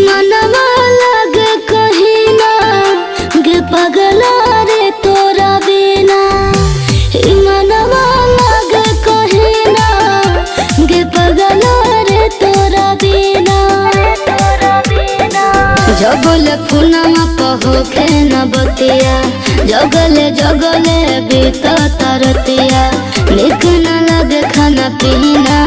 मनवा लगे कहीं ना गे पगला रे तोरा बिना। मनवा लगे कहीं ना गे पगला रे तोरा बिना। जगले फुनमा पहोखे न बतिया जगले जगले बीत तरतिया निक न लगे खाना पीना।